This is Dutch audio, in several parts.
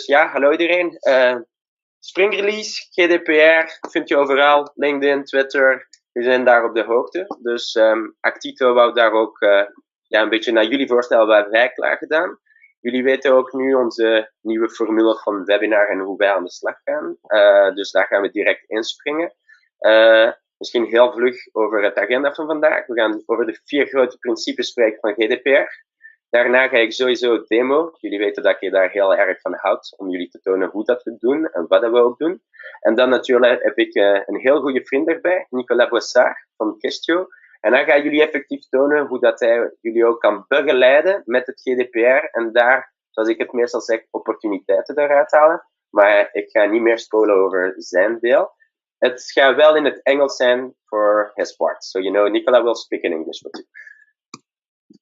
ja, hallo iedereen. Spring release, GDPR, vind je overal. LinkedIn, Twitter, we zijn daar op de hoogte. Dus Actito wou daar ook een beetje naar jullie voorstellen wat wij klaar gedaan. Jullie weten ook nu onze nieuwe formule van webinar en hoe wij aan de slag gaan. Dus daar gaan we direct inspringen. Misschien heel vlug over het agenda van vandaag. We gaan over de 4 grote principes spreken van GDPR. Daarna ga ik sowieso demo. Jullie weten dat ik daar heel erg van houd, om jullie te tonen hoe dat we het doen en wat dat we ook doen. En dan natuurlijk heb ik een heel goede vriend erbij, Nicolas Boissard van Actito. En dan gaan jullie effectief tonen hoe dat hij jullie ook kan begeleiden met het GDPR. En daar, zoals ik het meestal zeg, opportuniteiten eruit halen. Maar ik ga niet meer spoilen over zijn deel. Het gaat wel in het Engels zijn voor his part. So you know, Nicolas will speak in English with you.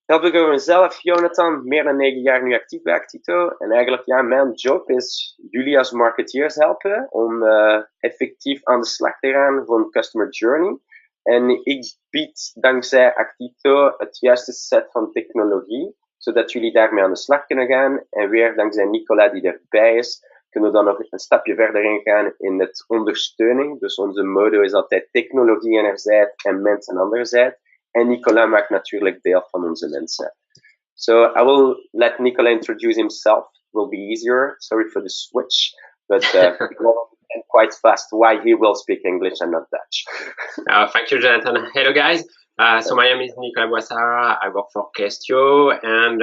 Help ik over mezelf, Jonathan, meer dan 9 jaar nu actief bij Actito. En eigenlijk, ja, mijn job is jullie als marketeers helpen om effectief aan de slag te gaan voor een customer journey. En ik bied dankzij Actito het juiste set van technologie, zodat jullie daarmee aan de slag kunnen gaan. En weer dankzij Nicolas die erbij is, kunnen we dan nog een stapje verder ingaan in het ondersteuning. Dus onze motto is altijd technologie enerzijds en mensen anderzijds. En Nicolas maakt natuurlijk deel van onze mensen. So I will let Nicolas introduce himself. It will be easier. Sorry for the switch, but quite fast why he will speak English and not Dutch. Thank you, Jonathan. Hello, guys. So my name is Nicolas Boissard. I work for Actito, and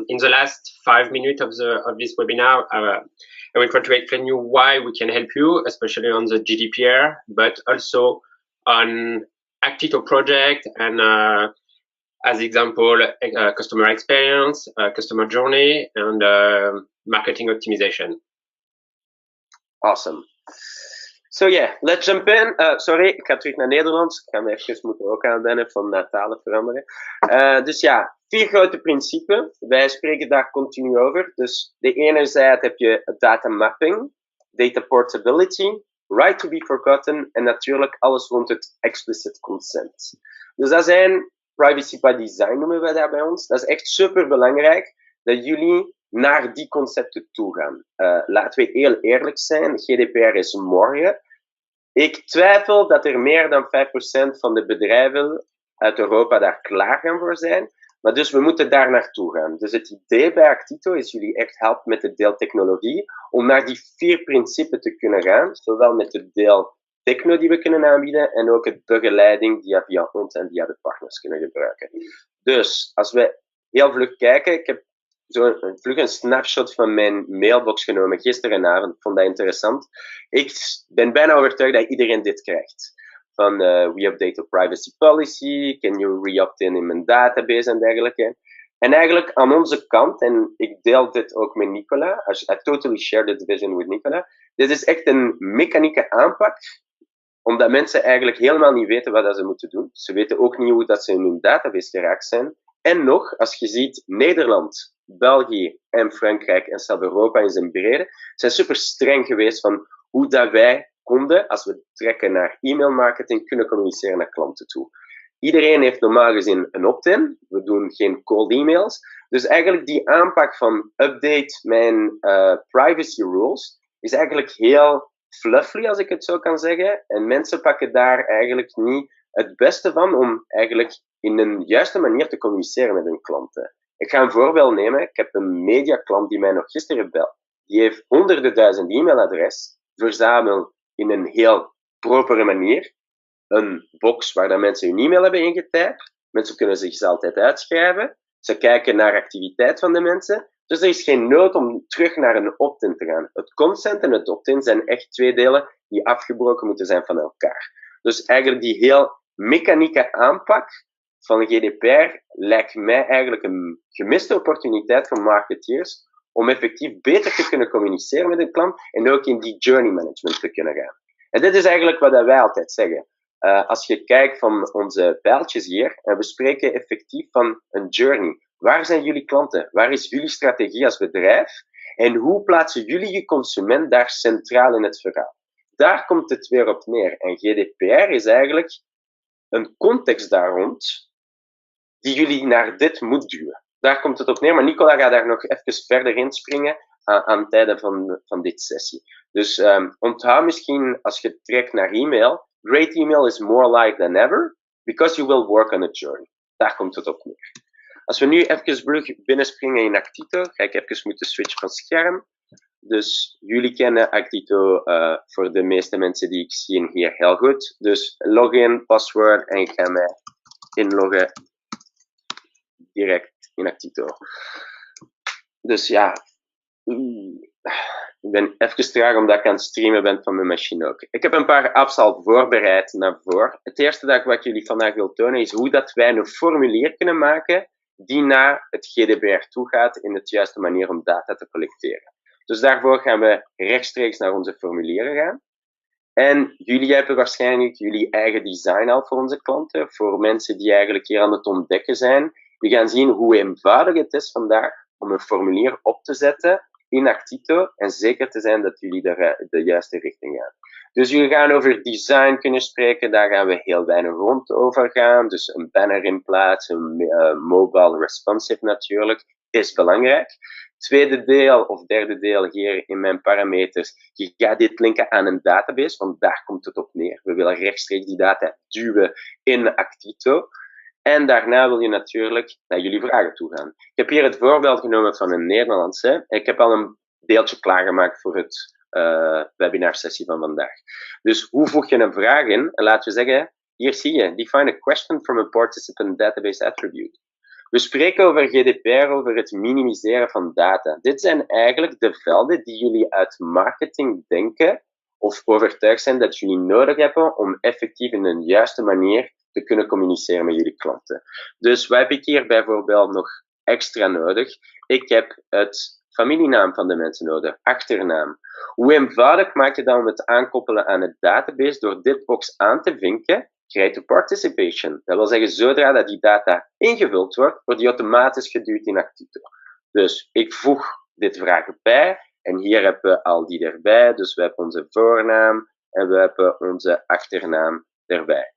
in the last 5 minutes of this webinar, I will try to explain you why we can help you, especially on the GDPR, but also on Actito project and as example, customer experience, customer journey, and marketing optimization. Awesome. So yeah, let's jump in. Sorry, ik ga terug naar Nederlands. Ik ga me even moeten ook aanwennen van talen veranderen. Dus ja, 4 grote principes. Wij spreken daar continu over. Dus de ene zijde heb je data mapping, data portability, right to be forgotten en natuurlijk alles rond het explicit consent. Dus dat zijn privacy by design noemen we dat bij ons. Dat is echt super belangrijk dat jullie naar die concepten toe gaan. Laten we heel eerlijk zijn, GDPR is morgen. Ik twijfel dat er meer dan 5% van de bedrijven uit Europa daar klaar gaan voor zijn. Maar dus we moeten daar naartoe gaan. Dus het idee bij Actito is jullie echt helpen met het deel technologie om naar die 4 principes te kunnen gaan. Zowel met het deel techno die we kunnen aanbieden en ook het begeleiding die we via ons en via de partners kunnen gebruiken. Dus als we heel vlug kijken, ik heb zo vlug een snapshot van mijn mailbox genomen gisterenavond, vond dat interessant. Ik ben bijna overtuigd dat iedereen dit krijgt. Van we update the privacy policy, can you re-opt-in in mijn database en dergelijke. En eigenlijk aan onze kant, en ik deel dit ook met Nicolas, I totally share this vision with Nicolas, dit is echt een mechanieke aanpak, omdat mensen eigenlijk helemaal niet weten wat ze moeten doen. Ze weten ook niet hoe dat ze in hun database geraakt zijn. En nog, als je ziet, Nederland, België en Frankrijk en zelfs Europa in zijn brede, zijn super streng geweest van hoe dat wij konden, als we trekken naar e-mailmarketing, kunnen communiceren naar klanten toe. Iedereen heeft normaal gezien een opt-in. We doen geen cold e-mails. Dus eigenlijk die aanpak van update mijn privacy rules is eigenlijk heel fluffy, als ik het zo kan zeggen. En mensen pakken daar eigenlijk niet het beste van om eigenlijk in een juiste manier te communiceren met hun klanten. Ik ga een voorbeeld nemen. Ik heb een mediaklant die mij nog gisteren belt. Die heeft honderden duizend e-mailadressen verzameld in een heel propere manier. Een box waar dan mensen hun e-mail hebben ingetypt. Mensen kunnen zich altijd uitschrijven. Ze kijken naar de activiteit van de mensen. Dus er is geen nood om terug naar een opt-in te gaan. Het consent en het opt-in zijn echt 2 delen die afgebroken moeten zijn van elkaar. Dus eigenlijk die heel mechanieke aanpak van GDPR lijkt mij eigenlijk een gemiste opportuniteit voor marketeers om effectief beter te kunnen communiceren met een klant en ook in die journey management te kunnen gaan. En dit is eigenlijk wat wij altijd zeggen. Als je kijkt van onze pijltjes hier, en we spreken effectief van een journey. Waar zijn jullie klanten? Waar is jullie strategie als bedrijf? En hoe plaatsen jullie je consument daar centraal in het verhaal? Daar komt het weer op neer. En GDPR is eigenlijk een context daar rond die jullie naar dit moet duwen. Daar komt het op neer, maar Nicolas gaat daar nog even verder inspringen aan het einde van dit sessie. Dus onthoud misschien, als je trekt naar e-mail, great email is more like than ever, because you will work on a journey. Daar komt het op neer. Als we nu even binnenspringen in Actito, ga ik even moeten switchen van scherm. Dus jullie kennen Actito voor de meeste mensen die ik zie hier heel goed. Dus login, paswoord en ik ga mij inloggen direct in Actito. Dus ja, ik ben even traag omdat ik aan het streamen ben van mijn machine ook. Ik heb een paar apps al voorbereid naar voren. Het eerste dat wat ik jullie vandaag wil tonen is hoe dat wij een formulier kunnen maken die naar het GDPR toe gaat in de juiste manier om data te collecteren. Dus daarvoor gaan we rechtstreeks naar onze formulieren gaan. En jullie hebben waarschijnlijk jullie eigen design al voor onze klanten, voor mensen die eigenlijk hier aan het ontdekken zijn. We gaan zien hoe eenvoudig het is vandaag om een formulier op te zetten in Actito en zeker te zijn dat jullie de juiste richting gaan. Dus jullie gaan over design kunnen spreken, daar gaan we heel weinig rond over gaan. Dus een banner in plaats, een mobile responsive natuurlijk, is belangrijk. Tweede deel of derde deel hier in mijn parameters, je gaat dit linken aan een database, want daar komt het op neer. We willen rechtstreeks die data duwen in Actito. En daarna wil je natuurlijk naar jullie vragen toe gaan. Ik heb hier het voorbeeld genomen van een Nederlandse. Ik heb al een deeltje klaargemaakt voor het webinarsessie van vandaag. Dus hoe voeg je een vraag in? En laten we zeggen, hier zie je, define a question from a participant database attribute. We spreken over GDPR, over het minimiseren van data. Dit zijn eigenlijk de velden die jullie uit marketing denken of overtuigd zijn dat jullie nodig hebben om effectief in een juiste manier te kunnen communiceren met jullie klanten. Dus wat heb ik hier bijvoorbeeld nog extra nodig? Ik heb het familienaam van de mensen nodig, achternaam. Hoe eenvoudig maak je dan om het aankoppelen aan het database door dit box aan te vinken? Create a participation. Dat wil zeggen, zodra dat die data ingevuld wordt die automatisch geduwd in Actito. Dus ik voeg dit vragen bij en hier hebben we al die erbij. Dus we hebben onze voornaam en we hebben onze achternaam erbij.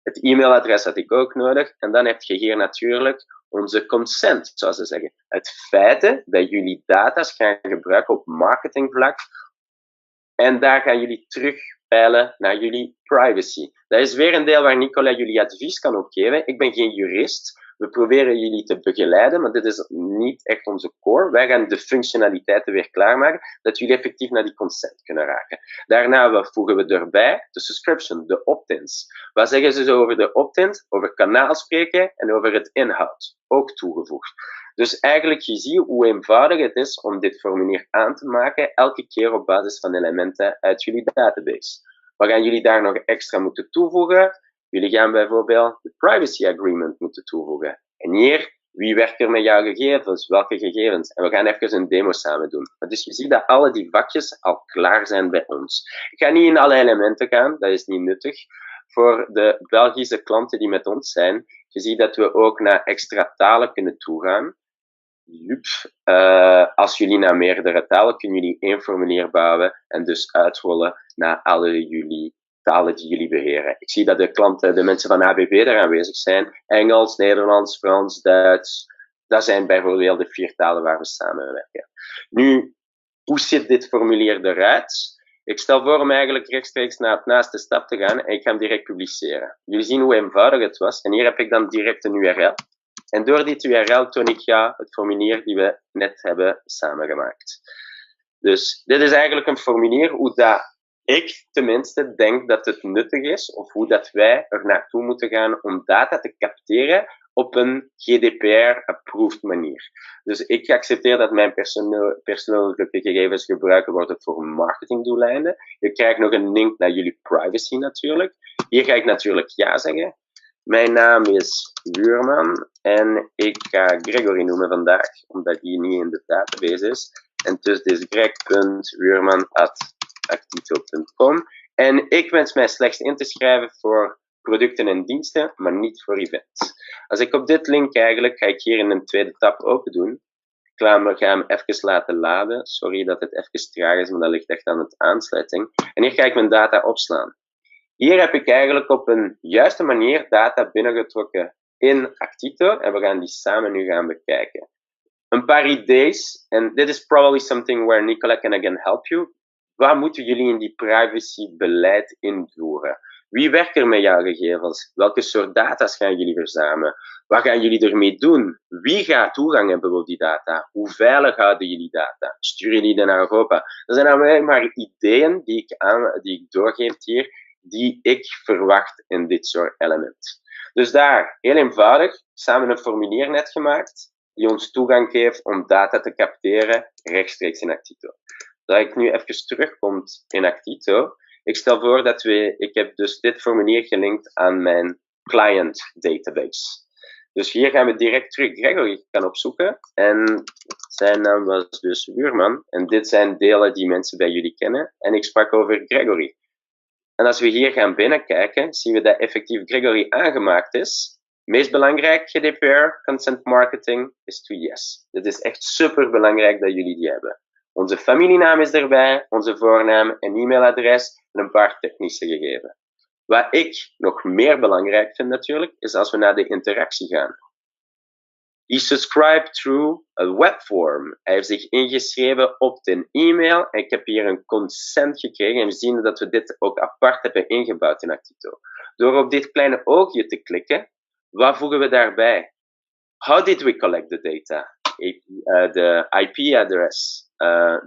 Het e-mailadres had ik ook nodig. En dan heb je hier natuurlijk onze consent, zoals ze zeggen. Het feit dat jullie data's gaan gebruiken op marketingvlak. En daar gaan jullie terugpeilen naar jullie privacy. Dat is weer een deel waar Nicola jullie advies kan op geven. Ik ben geen jurist. We proberen jullie te begeleiden, maar dit is niet echt onze core. Wij gaan de functionaliteiten weer klaarmaken, dat jullie effectief naar die consent kunnen raken. Daarna voegen we erbij de subscription, de opt-ins. Wat zeggen ze zo over de opt-ins? Over kanaal spreken en over het inhoud. Ook toegevoegd. Dus eigenlijk, je ziet hoe eenvoudig het is om dit formulier aan te maken, elke keer op basis van elementen uit jullie database. Wat gaan jullie daar nog extra moeten toevoegen? Jullie gaan bijvoorbeeld de privacy agreement moeten toevoegen. En hier, wie werkt er met jouw gegevens? Welke gegevens? En we gaan even een demo samen doen. Dus je ziet dat alle die vakjes al klaar zijn bij ons. Ik ga niet in alle elementen gaan, dat is niet nuttig. Voor de Belgische klanten die met ons zijn, je ziet dat we ook naar extra talen kunnen toegaan. Als jullie naar meerdere talen, kunnen jullie één formulier bouwen en dus uitrollen naar alle jullie talen die jullie beheren. Ik zie dat de klanten, de mensen van ABB daar aanwezig zijn. Engels, Nederlands, Frans, Duits. Dat zijn bijvoorbeeld de 4 talen waar we samenwerken. Nu, hoe ziet dit formulier eruit? Ik stel voor om eigenlijk rechtstreeks naar het naaste stap te gaan en ik ga hem direct publiceren. Jullie zien hoe eenvoudig het was en hier heb ik dan direct een URL. En door dit URL toon ik jou het formulier die we net hebben samengemaakt. Dus dit is eigenlijk een formulier hoe dat ik tenminste denk dat het nuttig is, of hoe dat wij er naartoe moeten gaan om data te capteren op een GDPR-approved manier. Dus ik accepteer dat mijn persoonlijke gegevens gebruikt worden voor marketingdoeleinden. Je krijgt nog een link naar jullie privacy natuurlijk. Hier ga ik natuurlijk ja zeggen. Mijn naam is Wuurman en ik ga Gregory noemen vandaag, omdat die niet in de database is. En dus dit is greg.wuurman@actito.com. En ik wens mij slechts in te schrijven voor producten en diensten, maar niet voor events. Als ik op dit link eigenlijk, ga ik hier in een tweede tab open doen. Ik ga hem even laten laden. Sorry dat het even traag is, maar dat ligt echt aan het aansluiting. En hier ga ik mijn data opslaan. Hier heb ik eigenlijk op een juiste manier data binnengetrokken in Actito en we gaan die samen nu gaan bekijken. een paar ideeën, en dit is probably something where Nicola can again help you. Wat moeten jullie in die privacybeleid invoeren? Wie werkt er met jouw gegevens? Welke soort data's gaan jullie verzamelen? Wat gaan jullie ermee doen? Wie gaat toegang hebben op die data? Hoe veilig houden jullie data? Sturen jullie die naar Europa? Dat zijn alleen maar ideeën die ik doorgeef hier, die ik verwacht in dit soort elementen. Dus daar, heel eenvoudig, samen een formulier net gemaakt, die ons toegang geeft om data te capteren rechtstreeks in Actito. Dat ik nu even terugkom in Actito. Ik stel voor dat ik heb dus dit formulier gelinkt aan mijn client database. Dus hier gaan we direct terug Gregory gaan opzoeken. En zijn naam was dus Buurman. En dit zijn delen die mensen bij jullie kennen. En ik sprak over Gregory. En als we hier gaan binnenkijken, zien we dat effectief Gregory aangemaakt is. Meest belangrijk, GDPR, consent marketing, is to yes. Dit is echt super belangrijk dat jullie die hebben. Onze familienaam is erbij, onze voornaam en e-mailadres en een paar technische gegevens. Wat ik nog meer belangrijk vind natuurlijk, is als we naar de interactie gaan. He subscribed through a webform. Hij heeft zich ingeschreven op de e-mail en ik heb hier een consent gekregen. En we zien dat we dit ook apart hebben ingebouwd in Actito. Door op dit kleine oogje te klikken, wat voegen we daarbij? How did we collect the data? De IP-address,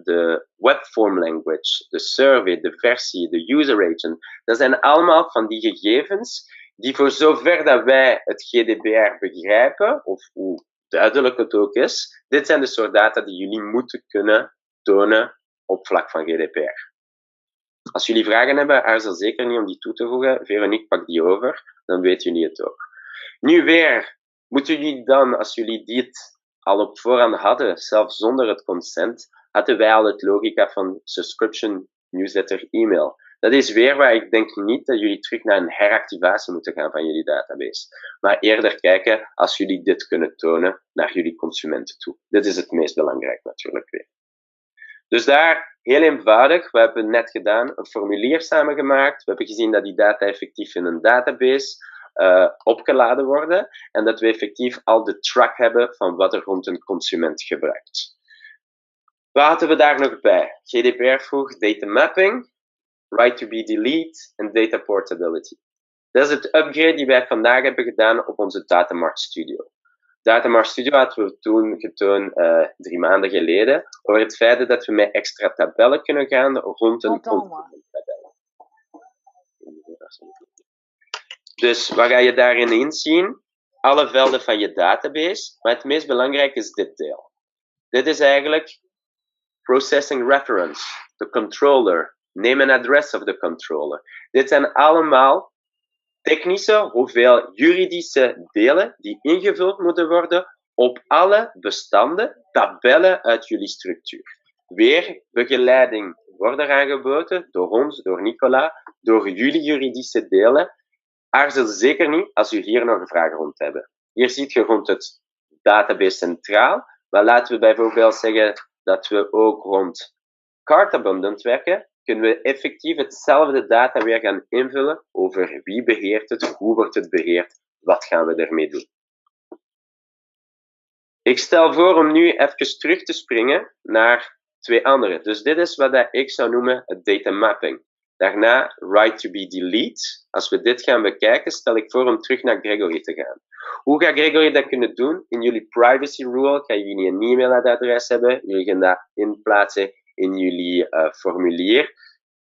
de webform language, de survey, de versie, de user agent. Dat zijn allemaal van die gegevens die voor zover dat wij het GDPR begrijpen, of hoe duidelijk het ook is, dit zijn de soort data die jullie moeten kunnen tonen op vlak van GDPR. Als jullie vragen hebben, aarzel zeker niet om die toe te voegen. Veronique pakt die over, dan weten jullie het ook. Nu weer, moeten jullie dan, als jullie dit al op voorhand hadden, zelfs zonder het consent, hadden wij al het logica van subscription newsletter e-mail. Dat is weer waar ik denk niet dat jullie terug naar een heractivatie moeten gaan van jullie database. Maar eerder kijken als jullie dit kunnen tonen naar jullie consumenten toe. Dit is het meest belangrijk natuurlijk weer. Dus daar, heel eenvoudig, we hebben net gedaan, een formulier samengemaakt. We hebben gezien dat die data effectief in een database opgeladen worden en dat we effectief al de track hebben van wat er rond een consument gebruikt. Wat hadden we daar nog bij? GDPR vroeg data mapping, right to be delete en data portability. Dat is het upgrade die wij vandaag hebben gedaan op onze Datamart Studio. Datamart Studio hadden we toen getoond 3 maanden geleden over het feit dat we met extra tabellen kunnen gaan rond een consumenttabel. Dus wat ga je daarin inzien? Alle velden van je database, maar het meest belangrijke is dit deel. Dit is eigenlijk processing reference, de controller, name and address of the controller. Dit zijn allemaal technische, hoeveel juridische delen die ingevuld moeten worden op alle bestanden, tabellen uit jullie structuur. Weer begeleiding wordt er aangeboden door ons, door Nicola, door jullie juridische delen. Aarzel zeker niet als u hier nog een vraag rond hebben. Hier ziet je rond het database centraal, maar laten we bijvoorbeeld zeggen dat we ook rond cart abundant werken, kunnen we effectief hetzelfde data weer gaan invullen over wie beheert het, hoe wordt het beheerd, wat gaan we ermee doen. Ik stel voor om nu even terug te springen naar 2 andere. Dus dit is wat ik zou noemen het data mapping. Daarna right to be delete. Als we dit gaan bekijken, stel ik voor om terug naar Gregory te gaan. Hoe gaat Gregory dat kunnen doen? In jullie privacy rule gaan jullie een e-mailadres hebben. Jullie gaan dat inplaatsen in jullie formulier.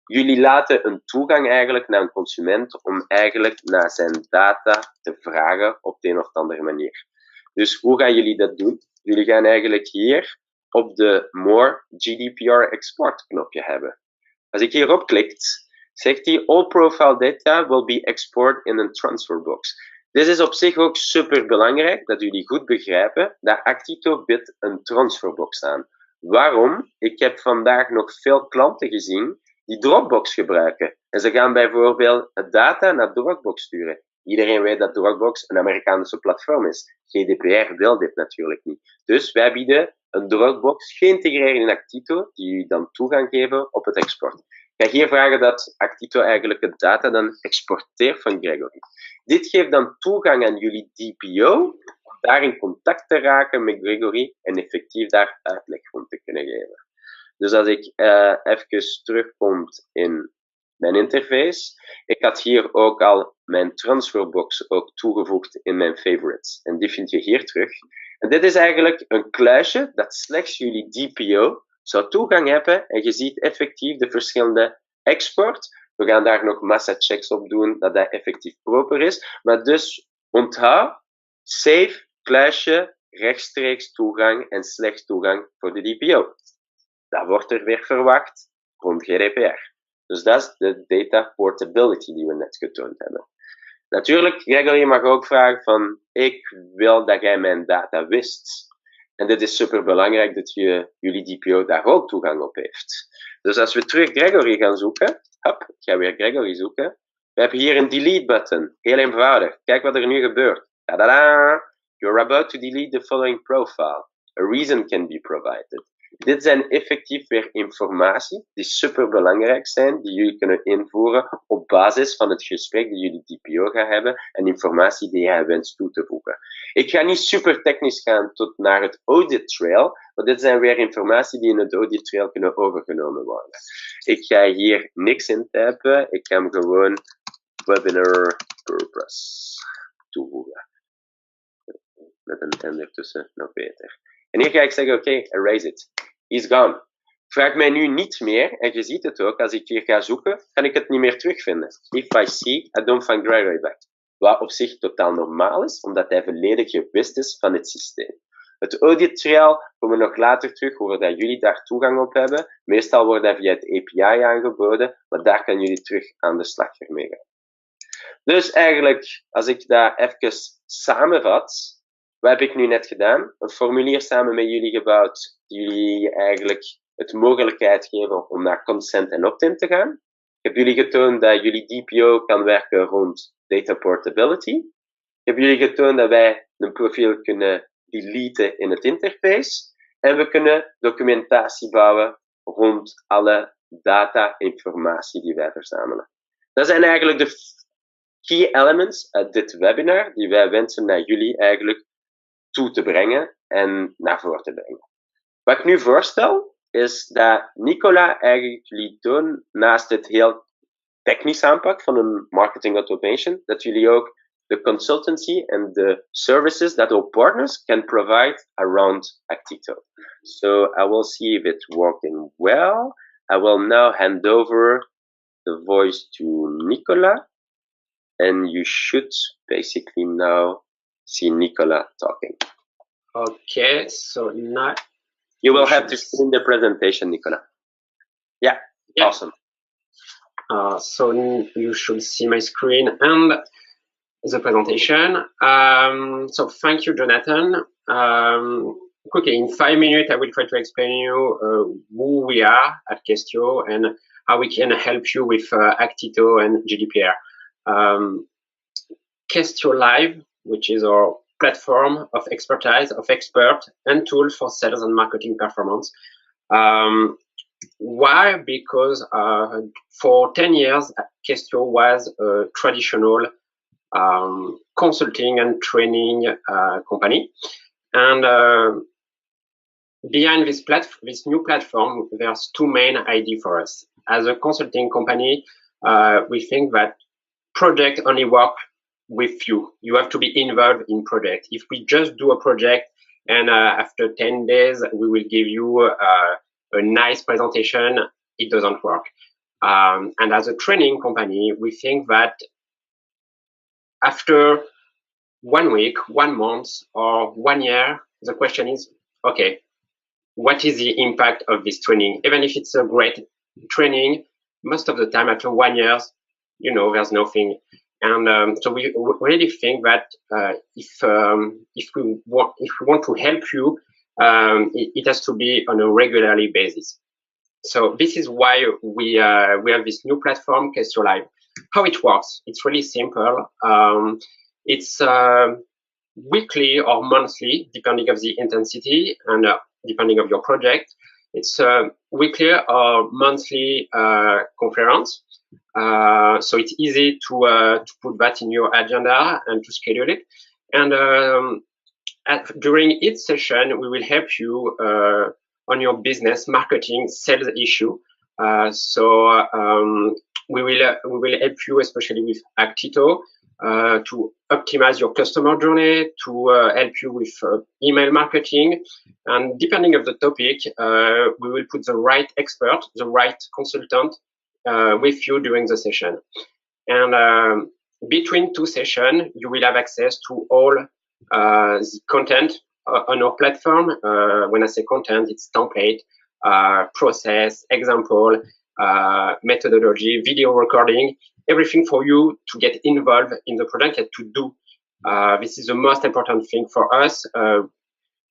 Jullie laten een toegang eigenlijk naar een consument om eigenlijk naar zijn data te vragen op de een of andere manier. Dus hoe gaan jullie dat doen? Jullie gaan eigenlijk hier op de More GDPR Export knopje hebben. Als ik hierop klik, zegt hij all profile data will be exported in a transfer box. Dit is op zich ook super belangrijk dat jullie goed begrijpen dat Actito biedt een transferbox aan. Waarom? Ik heb vandaag nog veel klanten gezien die Dropbox gebruiken. En ze gaan bijvoorbeeld het data naar Dropbox sturen. Iedereen weet dat Dropbox een Amerikaanse platform is. GDPR wil dit natuurlijk niet. Dus wij bieden een Dropbox geïntegreerd in Actito, die jullie dan toegang geven op het export. Ik ga hier vragen dat Actito eigenlijk het data dan exporteert van Gregory. Dit geeft dan toegang aan jullie DPO daar in contact te raken met Gregory en effectief daar uitleg rond te kunnen geven. Dus als ik even terugkom in mijn interface, ik had hier ook al mijn transferbox ook toegevoegd in mijn favorites. En die vind je hier terug. En dit is eigenlijk een kluisje dat slechts jullie DPO zou toegang hebben. En je ziet effectief de verschillende export. We gaan daar nog massa-checks op doen, dat dat effectief proper is. Maar dus onthoud, save, kluisje, rechtstreeks toegang en slechts toegang voor de DPO. Dat wordt er weer verwacht rond GDPR. Dus dat is de data portability die we net getoond hebben. Natuurlijk, Gregory mag ook vragen van, ik wil dat jij mijn data wist. En dit is super belangrijk dat jullie DPO daar ook toegang op heeft. Dus als we terug Gregory gaan zoeken, hop, ik ga weer Gregory zoeken. We hebben hier een delete button. Heel eenvoudig. Kijk wat er nu gebeurt. Tadada! You're about to delete the following profile. A reason can be provided. Dit zijn effectief weer informatie die super belangrijk zijn, die jullie kunnen invoeren op basis van het gesprek die jullie DPO gaan hebben en informatie die jij wenst toe te voegen. Ik ga niet super technisch gaan tot naar het audit trail, maar dit zijn weer informatie die in het audit trail kunnen overgenomen worden. Ik ga hier niks in typen, ik ga hem gewoon webinar purpose toevoegen. Met een en ertussen nog beter. En hier ga ik zeggen, oké, erase it. He's gone. Vraag mij nu niet meer, en je ziet het ook, als ik hier ga zoeken, kan ik het niet meer terugvinden. If I see, I don't find Gregory back. Wat op zich totaal normaal is, omdat hij volledig gewist is van het systeem. Het audit trail komen we nog later terug, horen dat jullie daar toegang op hebben. Meestal wordt dat via het API aangeboden, maar daar kan jullie terug aan de slag ermee gaan. Dus eigenlijk, als ik dat even samenvat, wat heb ik nu net gedaan? Een formulier samen met jullie gebouwd, die jullie eigenlijk het mogelijkheid geven om naar consent en opt-in te gaan. Ik heb jullie getoond dat jullie DPO kan werken rond data portability. Ik heb jullie getoond dat wij een profiel kunnen deleten in het interface. En we kunnen documentatie bouwen rond alle data-informatie die wij verzamelen. Dat zijn eigenlijk de key elements uit dit webinar die wij wensen naar jullie eigenlijk toe te brengen en naar voren te brengen. Wat ik nu voorstel, is dat Nicola eigenlijk jullie toont, naast het heel technisch aanpak van een marketing automation, dat jullie ook de consultancy en de services that our partners can provide around Actito. So I will see if it's working well. I will now hand over the voice to Nicola, and you should basically now see Nicola talking. Okay, so now you will have to see the presentation, Nicola. Yeah. Awesome. So you should see my screen and the presentation. So thank you, Jonathan. Quickly, in 5 minutes, I will try to explain you who we are at Questio and how we can help you with Actito and GDPR. Questio Live, which is our platform of expertise, of expert and tools for sales and marketing performance. Why? Because for 10 years, Questio was a traditional consulting and training company. And behind this new platform, there's two main ideas for us. As a consulting company, we think that project only work with you. You have to be involved in project. If we just do a project and after 10 days, we will give you a nice presentation, it doesn't work. And as a training company, we think that after 1 week, 1 month, or 1 year, the question is, okay, what is the impact of this training? Even if it's a great training, most of the time after 1 year, you know, there's nothing. And so we really think that if we want to help you, it has to be on a regularly basis. So this is why we have this new platform, Questio Live. How it works? It's really simple. It's weekly or monthly, depending of the intensity and depending of your project. It's weekly or monthly conference. So it's easy to put that in your agenda and to schedule it. And during each session, we will help you on your business, marketing, sales issue. We will help you, especially with Actito, to optimize your customer journey, to help you with email marketing, and depending on the topic, we will put the right expert, the right consultant with you during the session. And between two sessions, you will have access to all the content on our platform. When I say content, it's template, process, example, methodology, video recording, everything for you to get involved in the project and to do. This is the most important thing for us.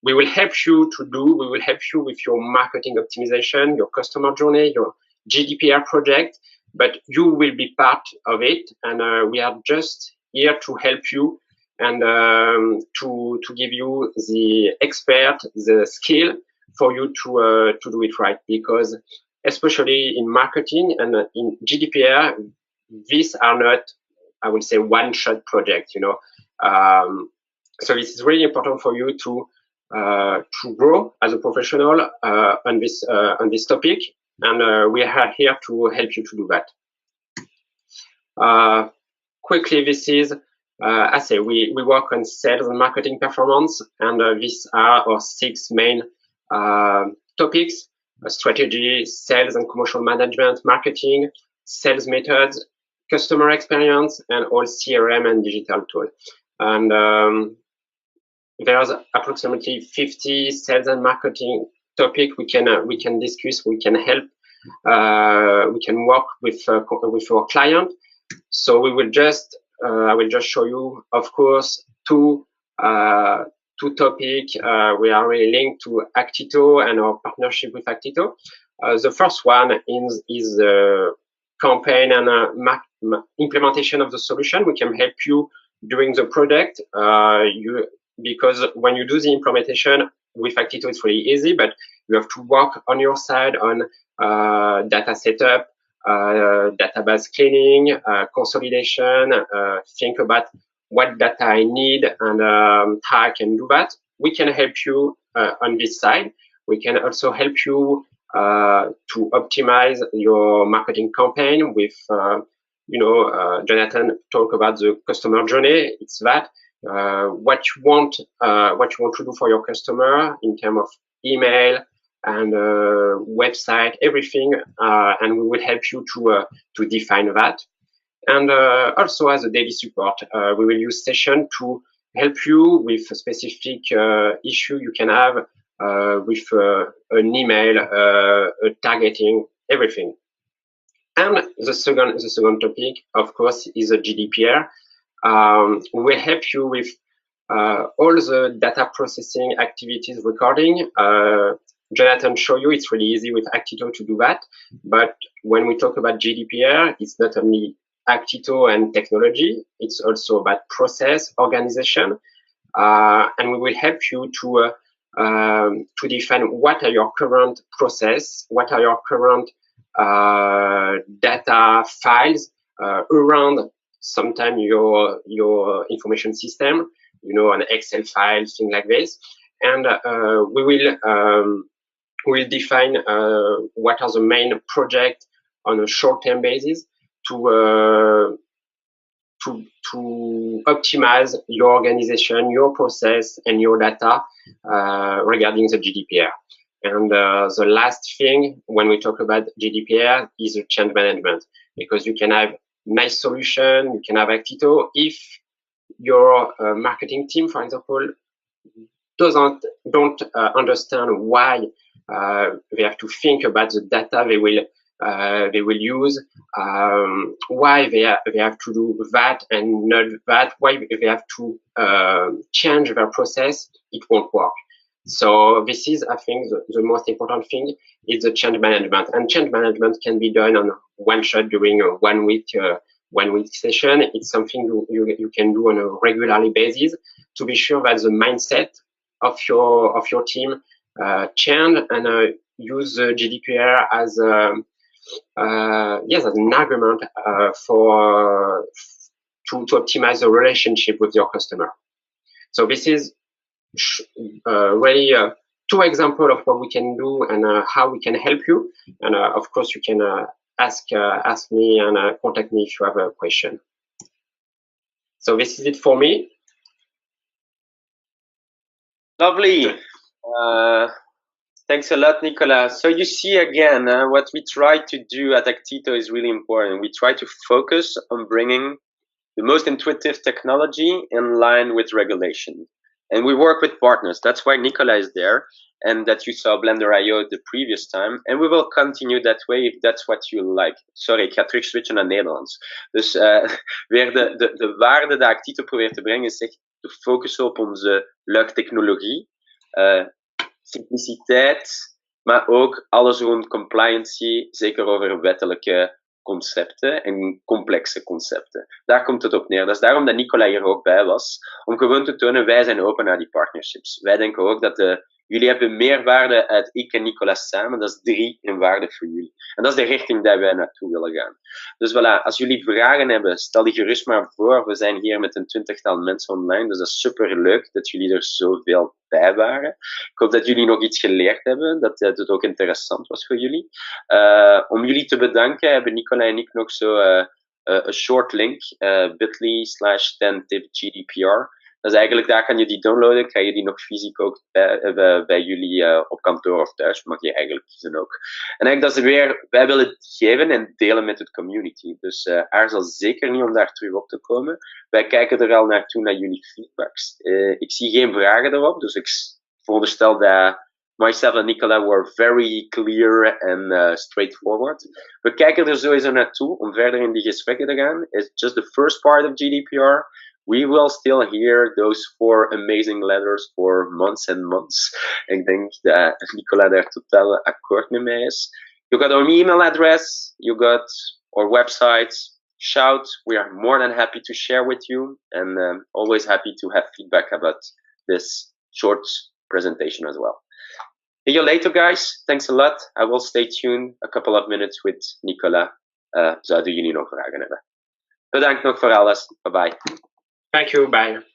We will help you we will help you with your marketing optimization, your customer journey, your GDPR project, but you will be part of it. And we are just here to help you and to give you the expert, the skill for you to do it right. Because especially in marketing and in GDPR, these are not, I would say, one-shot projects, so this is really important for you to grow as a professional on this topic, and we are here to help you to do that. Quickly, this is, I say, we work on sales and marketing performance, and these are our 6 main topics: strategy, sales and commercial management, marketing, sales methods, customer experience, and all CRM and digital tools. And there's approximately 50 sales and marketing topics we can discuss, we can help, we can work with our client. So we will just I will just show you, of course, two topics. We are really linked to Actito and our partnership with Actito. The first one is the campaign and implementation of the solution. We can help you during the project. Because when you do the implementation with Actito, it's really easy, but you have to work on your side on data setup, database cleaning, consolidation, think about what data I need and how I can do that. We can help you on this side. We can also help you to optimize your marketing campaign with, Jonathan talked about the customer journey. It's that. What you want to do for your customer in terms of email and website, everything, and we will help you to define that. And also, as a daily support, we will use session to help you with a specific issue you can have with an email, targeting, everything. And the second topic, of course, is the GDPR. We will help you with all the data processing activities recording. Jonathan showed you it's really easy with Actito to do that. But when we talk about GDPR, it's not only Actito and technology, it's also about process, organization. And we will help you to define what are your current process, what are your current data files around sometimes your information system, an Excel file, things like this. And we'll define what are the main projects on a short-term basis to optimize your organization, your process, and your data regarding the GDPR. And the last thing when we talk about GDPR is the change management, because you can have nice solution, you can have Actito. If your marketing team, for example, don't understand why they have to think about the data they will use, why they have to do that and not that, why they have to change their process, it won't work. So this is, I think, the most important thing is the change management. And change management can be done on one shot during a 1 week session. It's something you can do on a regularly basis to be sure that the mindset of your team change and use the GDPR as an argument to optimize the relationship with your customer. So this is really 2 examples of what we can do and how we can help you. And of course, you can ask me and contact me if you have a question. So this is it for me. Lovely. Thanks a lot, Nicolas. So you see again, what we try to do at Actito is really important. We try to focus on bringing the most intuitive technology in line with regulation. And we work with partners. That's why Nicolas is there and that you saw Blender.io the previous time. And we will continue that way if that's what you like. Sorry, ik ga terug switchen naar Nederlands. Dus weer de waarde die Actito probeert te brengen is echt te focussen op onze luchtechnologie, simpliciteit, maar ook alles rond compliancy, zeker over wettelijke concepten en complexe concepten. Daar komt het op neer. Dat is daarom dat Nicolas hier ook bij was, om gewoon te tonen, wij zijn open naar die partnerships. Wij denken ook dat jullie hebben meer waarde uit ik en Nicolas samen, dat is 3 in waarde voor jullie. En dat is de richting die wij naartoe willen gaan. Dus voilà, als jullie vragen hebben, stel die gerust maar voor. We zijn hier met een 20-tal mensen online, dus dat is super leuk dat jullie er zoveel bij waren. Ik hoop dat jullie nog iets geleerd hebben, dat het ook interessant was voor jullie. Om jullie te bedanken hebben Nicolas en ik nog zo een short link, bit.ly/10tip GDPR. Dat is eigenlijk, daar kan je die downloaden, krijg je die nog fysiek ook bij jullie op kantoor of thuis, mag je eigenlijk kiezen ook. En eigenlijk dat is weer, wij willen het geven en delen met het community. Dus aarzel zeker niet om daar terug op te komen. Wij kijken er al naartoe naar jullie feedbacks. Ik zie geen vragen erop, dus ik veronderstel dat myself en Nicolas were very clear and straightforward. We kijken er sowieso naartoe om verder in die gesprekken te gaan. It's just the first part of GDPR. We will still hear those 4 amazing letters for months and months. Ik denk dat Nicolas daar totaal akkoord met mij is. You got our email address, you got our website. Shout, we are more than happy to share with you, and always happy to have feedback about this short presentation as well. See you later, guys. Thanks a lot. I will stay tuned a couple of minutes with Nicolas. Zouden jullie nog vragen hebben? Bedankt nog voor alles. Bye bye. Thank you. Bye.